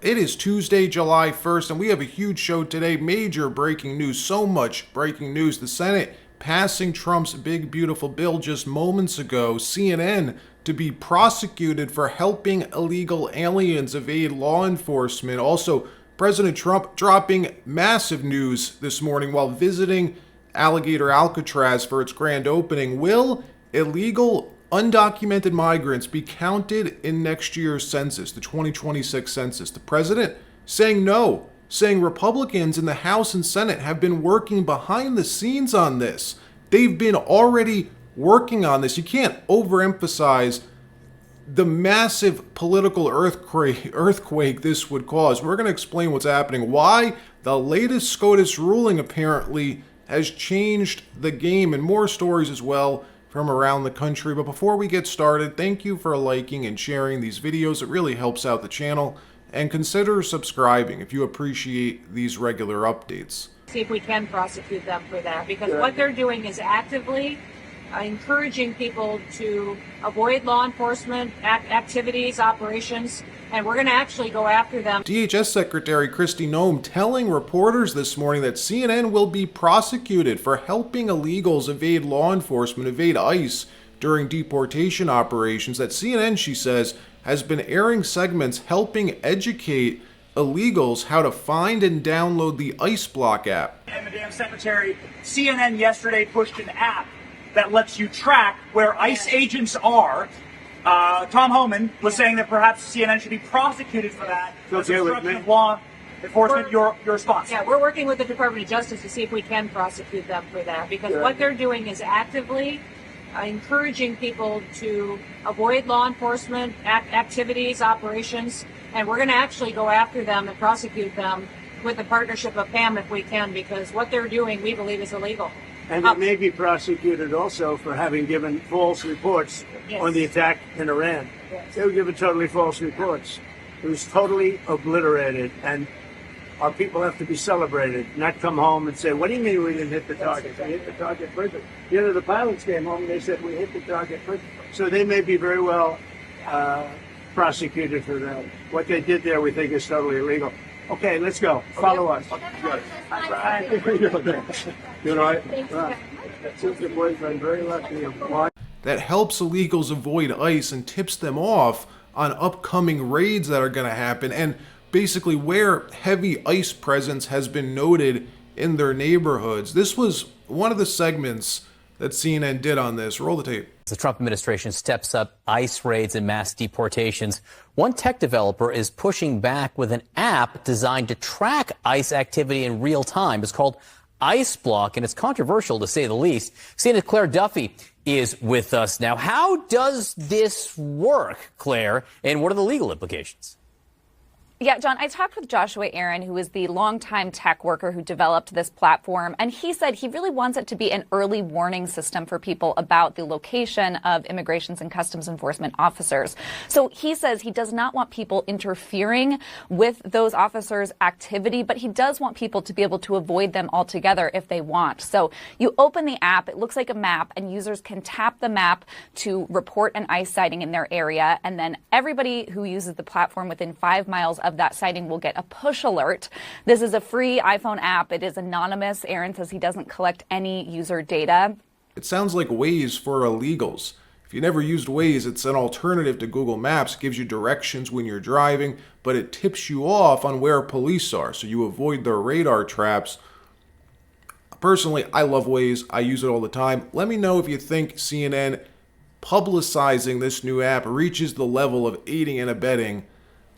It is Tuesday, July 1st, and we have a huge show today. Major breaking news, so much breaking news. The Senate passing Trump's big, beautiful bill just moments ago. CNN to be prosecuted for helping illegal aliens evade law enforcement. Also, President Trump dropping massive news this morning while visiting Alligator Alcatraz for its grand opening. Will illegal undocumented migrants be counted in next year's census, the 2026 census? The president saying no, saying Republicans in the House and Senate have been working behind the scenes on this. They've been already working on this. You can't overemphasize the massive political earthquake this would cause. We're going to explain what's happening, why the latest SCOTUS ruling apparently has changed the game, and more stories as well from around the country. But before we get started, thank you for liking and sharing these videos. It really helps out the channel. And consider subscribing if you appreciate these regular updates. See if we can prosecute them for that, because what they're doing is actively encouraging people to avoid law enforcement activities, operations, and we're going to actually go after them. DHS Secretary Kristi Noem telling reporters this morning that CNN will be prosecuted for helping illegals evade law enforcement, evade ICE during deportation operations. That CNN, she says, has been airing segments helping educate illegals how to find and download the ICE Block app. And Madam Secretary, CNN yesterday pushed an app that lets you track where ICE agents are. Tom Homan was saying that perhaps CNN should be prosecuted for that. Obstruction of law enforcement. Your response? Yeah, we're working with the Department of Justice to see if we can prosecute them for that, because what they're doing is actively encouraging people to avoid law enforcement activities, operations, and we're going to actually go after them and prosecute them with the partnership of PAM if we can, because what they're doing, we believe, is illegal. And they may be prosecuted also for having given false reports on the attack in Iran. Yes. They were given totally false reports. It was totally obliterated, and our people have to be celebrated, not come home and say, what do you mean we didn't hit the target? We hit the target first. The pilots came home and they said we hit the target first. So they may be very well prosecuted for that. What they did there we think is totally illegal. Okay, let's go. Follow us. You know, your boyfriend very lucky. That helps illegals avoid ICE and tips them off on upcoming raids that are going to happen, and basically where heavy ICE presence has been noted in their neighborhoods. This was one of the segments that CNN did on this. Roll the tape. The Trump administration steps up ICE raids and mass deportations. One tech developer is pushing back with an app designed to track ICE activity in real time. It's called ICE Block, and it's controversial to say the least. CNN's Claire Duffy is with us now. How does this work, Claire, and what are the legal implications? Yeah, John, I talked with Joshua Aaron, who is the longtime tech worker who developed this platform, and he said he really wants it to be an early warning system for people about the location of immigrations and customs enforcement officers. So he says he does not want people interfering with those officers' activity, but he does want people to be able to avoid them altogether if they want. So you open the app, it looks like a map, and users can tap the map to report an ICE sighting in their area, and then everybody who uses the platform within 5 miles of that sighting will get a push alert. This is a free iPhone app. It is anonymous. Aaron says he doesn't collect any user data. It sounds like Waze for illegals. If you never used Waze, it's an alternative to Google Maps. It gives you directions when you're driving, but it tips you off on where police are, so you avoid their radar traps. Personally, I love Waze. I use it all the time. Let me know if you think CNN publicizing this new app reaches the level of aiding and abetting.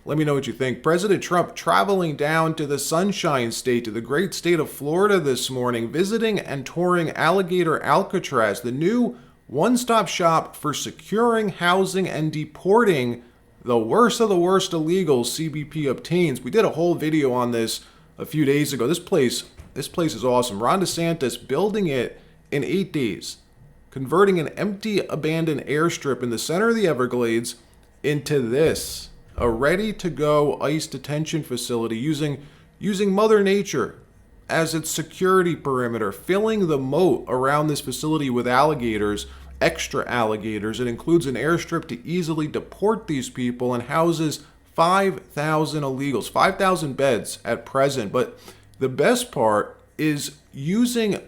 Let me know what you think. President Trump traveling down to the Sunshine State, to the great state of Florida this morning, visiting and touring Alligator Alcatraz, the new one-stop shop for securing, housing, and deporting the worst of the worst illegals CBP obtains. We did a whole video on this a few days ago. This place is awesome. Ron DeSantis building it in 8 days, converting an empty, abandoned airstrip in the center of the Everglades into this, a ready-to-go ICE detention facility using Mother Nature as its security perimeter, filling the moat around this facility with alligators, extra alligators. It includes an airstrip to easily deport these people and houses 5,000 illegals, 5,000 beds at present. But the best part is using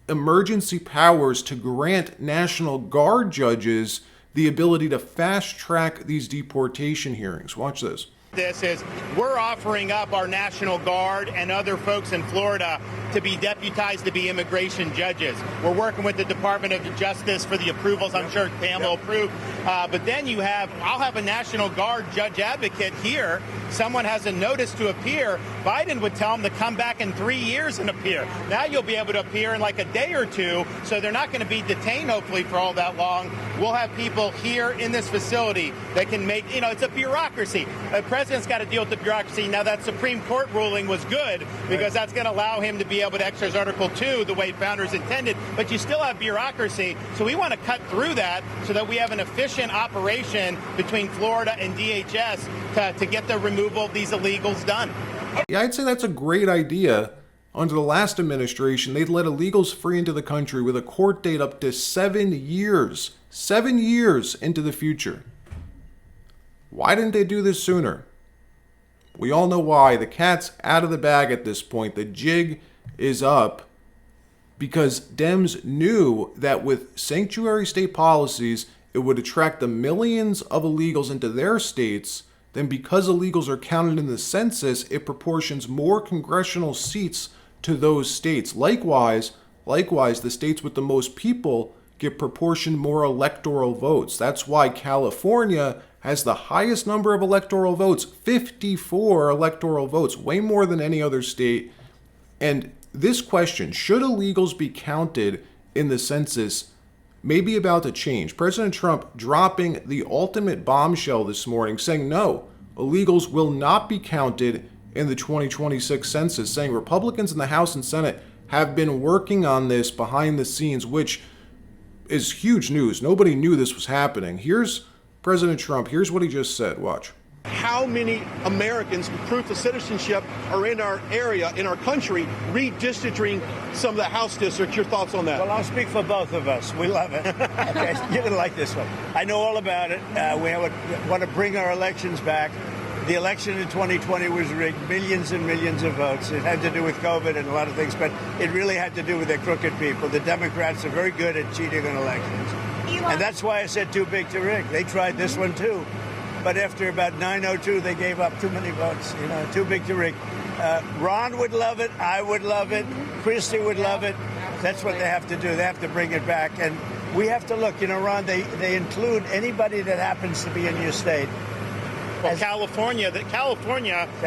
emergency powers to grant National Guard judges the ability to fast track these deportation hearings. Watch this. This is we're offering up our National Guard and other folks in Florida to be deputized to be immigration judges. We're working with the Department of Justice for the approvals. I'm sure Pam will approve. But then I'll have a National Guard judge advocate here. Someone has a notice to appear. Biden would tell them to come back in 3 years and appear. Now you'll be able to appear in like a day or two, so they're not going to be detained hopefully for all that long. We'll have people here in this facility that can make, it's a bureaucracy. The president's got to deal with the bureaucracy. Now that Supreme Court ruling was good because that's going to allow him to be able to exercise Article 2 the way founders intended, but you still have bureaucracy. So we want to cut through that so that we have an efficient operation between Florida and DHS to get the removal of these illegals done. Yeah, I'd say that's a great idea. Under the last administration, they'd let illegals free into the country with a court date up to 7 years. 7 years into the future. Why didn't they do this sooner? We all know why. The cat's out of the bag at this point. The jig is up because Dems knew that with sanctuary state policies, it would attract the millions of illegals into their states. Then because illegals are counted in the census, it proportions more congressional seats to those states. Likewise, the states with the most people get proportioned more electoral votes. That's why California has the highest number of electoral votes, 54 electoral votes, way more than any other state. And this question, should illegals be counted in the census, may be about to change. President Trump dropping the ultimate bombshell this morning, saying no, illegals will not be counted in the 2026 census, saying Republicans in the House and Senate have been working on this behind the scenes, which is huge news. Nobody knew this was happening. Here's President Trump. Here's what he just said. Watch. How many Americans with proof of citizenship are in our area, in our country, redistricting some of the House districts? Your thoughts on that? Well, I'll speak for both of us. We love it. Okay, you're going to like this one. I know all about it. We want to bring our elections back. The election in 2020 was rigged, millions and millions of votes. It had to do with COVID and a lot of things, but it really had to do with the crooked people. The Democrats are very good at cheating on elections. And that's why I said too big to rig. They tried this one too. But after about 9:02, they gave up too many votes. Too big to rig. Ron would love it. I would love it. Christie would love it. That's what they have to do. They have to bring it back. And we have to look. Ron, they include anybody that happens to be in your state. Well, California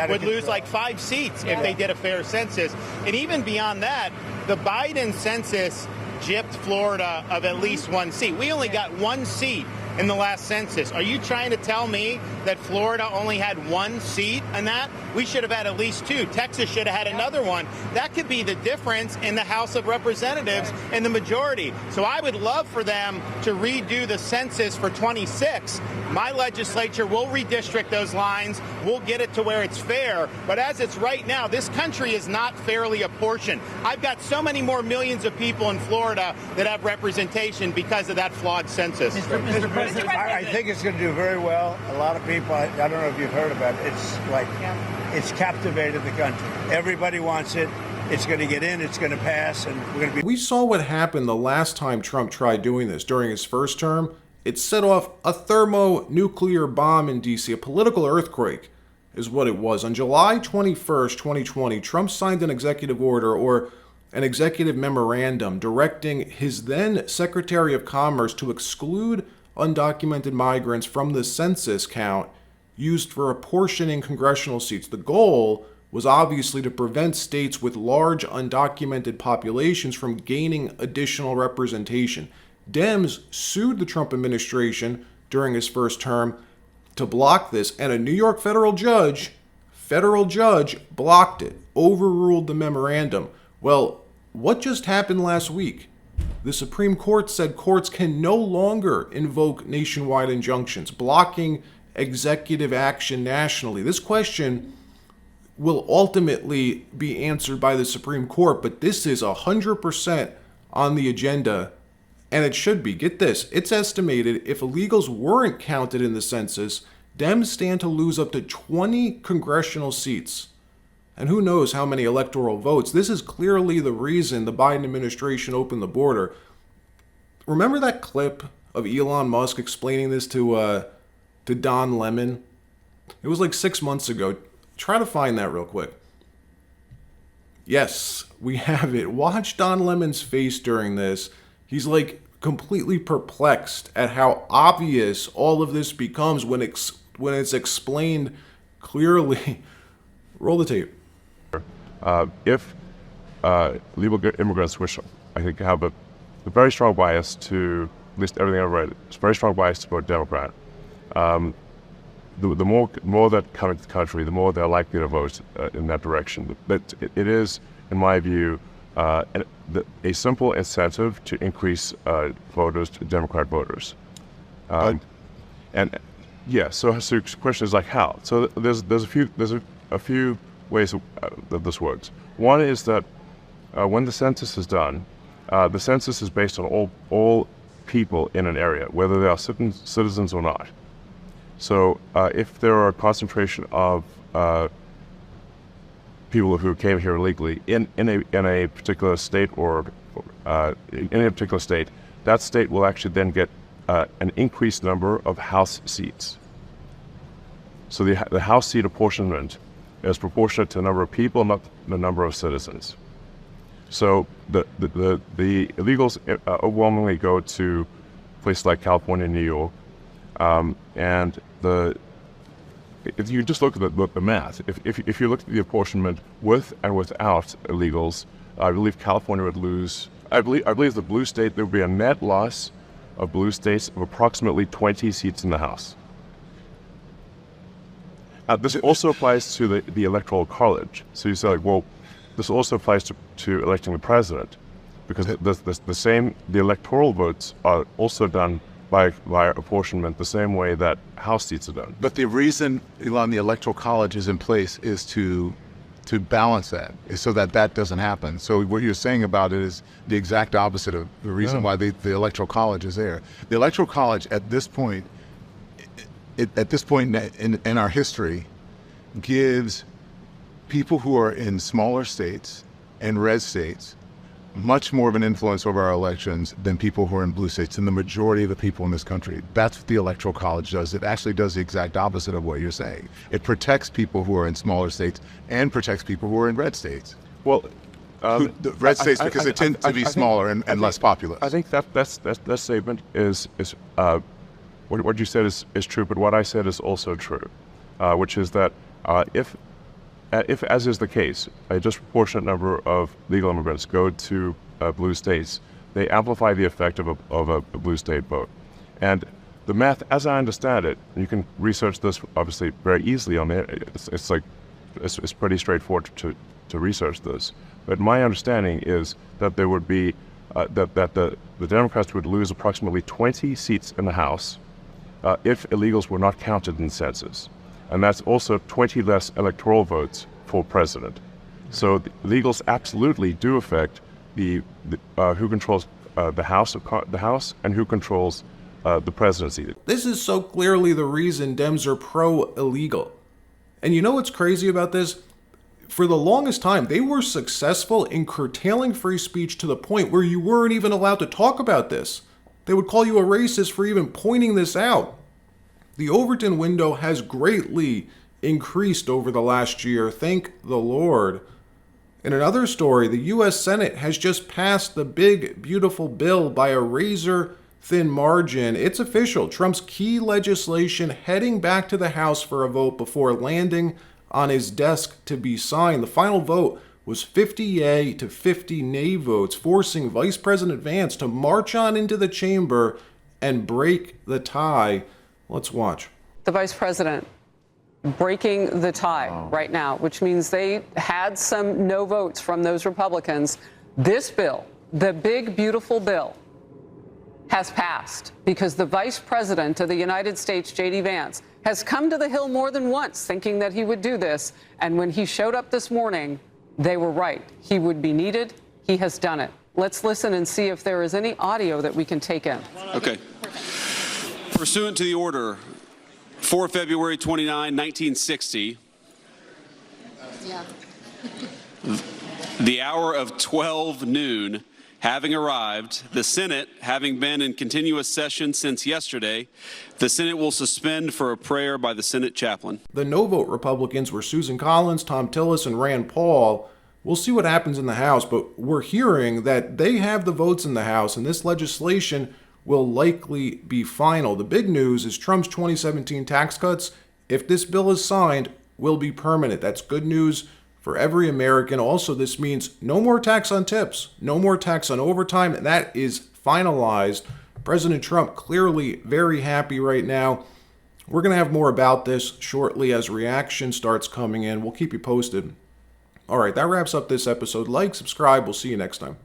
would lose like 5 seats if they did a fair census. And even beyond that, the Biden census gypped Florida of at least 1 seat. We only got 1 seat in the last census. Are you trying to tell me that Florida only had 1 seat in that? We should have had at least 2. Texas should have had another one. That could be the difference in the House of Representatives and the majority. So I would love for them to redo the census for 26. My legislature will redistrict those lines. We'll get it to where it's fair. But as it's right now, this country is not fairly apportioned. I've got so many more millions of people in Florida that have representation because of that flawed census. Mr. President, I think it's going to do very well. A lot of people, I don't know if you've heard about it, it's captivated the country. Everybody wants it. It's going to get in. It's going to pass. And we're going to be. We saw what happened the last time Trump tried doing this during his first term. It set off a thermonuclear bomb in D.C., a political earthquake is what it was. On July 21st, 2020, Trump signed an executive order or an executive memorandum directing his then Secretary of Commerce to exclude undocumented migrants from the census count used for apportioning congressional seats. The goal was obviously to prevent states with large undocumented populations from gaining additional representation. Dems sued the Trump administration during his first term to block this, and a New York federal judge blocked it, overruled the memorandum. Well, what just happened last week? The Supreme Court said courts can no longer invoke nationwide injunctions, blocking executive action nationally. This question will ultimately be answered by the Supreme Court, but this is 100% on the agenda, and it should be. Get this, it's estimated if illegals weren't counted in the census, Dems stand to lose up to 20 congressional seats. And who knows how many electoral votes. This is clearly the reason the Biden administration opened the border. Remember that clip of Elon Musk explaining this to Don Lemon? It was like 6 months ago. Try to find that real quick. Yes, we have it. Watch Don Lemon's face during this. He's like completely perplexed at how obvious all of this becomes when it's explained clearly. Roll the tape. If legal immigrants, which I think have a very strong bias to, at least everything I've read, it's a very strong bias to vote Democrat. The more that come into the country, the more they're likely to vote in that direction. But it is, in my view, a simple incentive to increase voters, Democrat voters. And yeah, so the question is like how? So there's a few ways that this works. One is that when the census is done, the census is based on all people in an area, whether they are citizens or not. So if there are a concentration of people who came here illegally in a particular state or in a particular state, that state will actually then get an increased number of House seats. So the House seat apportionment is proportionate to the number of people, not the number of citizens. So the illegals overwhelmingly go to places like California and New York, and if you just look at the math, if you look at the apportionment with and without illegals, I believe California would lose. I believe the blue state, there would be a net loss of blue states of approximately 20 seats in the House. This also applies to the Electoral College. So you say, like, well, this also applies to electing the president, because the electoral votes are also done by apportionment the same way that House seats are done. But the reason, Elon, the Electoral College is in place is to balance that, is so that doesn't happen. So what you're saying about it is the exact opposite of the reason why the Electoral College is there. The Electoral College at this point, in our history, gives people who are in smaller states and red states much more of an influence over our elections than people who are in blue states, and the majority of the people in this country. That's what the Electoral College does. It actually does the exact opposite of what you're saying. It protects people who are in smaller states and protects people who are in red states. Well, the red states, because they tend to be smaller and less populous. I think that statement is what you said is true, but what I said is also true, which is that if as is the case, a disproportionate number of legal immigrants go to blue states, they amplify the effect of a blue state vote. And the math, as I understand it, you can research this obviously very easily on there. It's pretty straightforward to research this. But my understanding is that there would be that the Democrats would lose approximately 20 seats in the House if illegals were not counted in the census. And that's also 20 less electoral votes for president. So the illegals absolutely do affect who controls the House and who controls the presidency. This is so clearly the reason Dems are pro-illegal. And you know what's crazy about this? For the longest time, they were successful in curtailing free speech to the point where you weren't even allowed to talk about this. They would call you a racist for even pointing this out. The Overton window has greatly increased over the last year, thank the Lord. In another story, the U.S. Senate has just passed the big, beautiful bill by a razor-thin margin. It's official. Trump's key legislation heading back to the House for a vote before landing on his desk to be signed. The final vote was 50 yay to 50 nay votes, forcing Vice President Vance to march on into the chamber and break the tie. Let's watch. The Vice President breaking the tie right now, which means they had some no votes from those Republicans. This bill, the big, beautiful bill, has passed because the Vice President of the United States, J.D. Vance, has come to the Hill more than once thinking that he would do this. And when he showed up this morning, they were right. He would be needed. He has done it. Let's listen and see if there is any audio that we can take in. Okay. Pursuant to the order For February 29, 1960, the hour of 12 noon having arrived, the Senate having been in continuous session since yesterday, the Senate will suspend for a prayer by the Senate chaplain. The no-vote Republicans were Susan Collins, Tom Tillis, and Rand Paul. We'll see what happens in the House, but we're hearing that they have the votes in the House, and this legislation will likely be final. The big news is Trump's 2017 tax cuts, if this bill is signed, will be permanent. That's good news for every American. Also, this means no more tax on tips, no more tax on overtime. That is finalized. President Trump clearly very happy right now. We're going to have more about this shortly as reaction starts coming in. We'll keep you posted. All right, that wraps up this episode. Like, subscribe. We'll see you next time.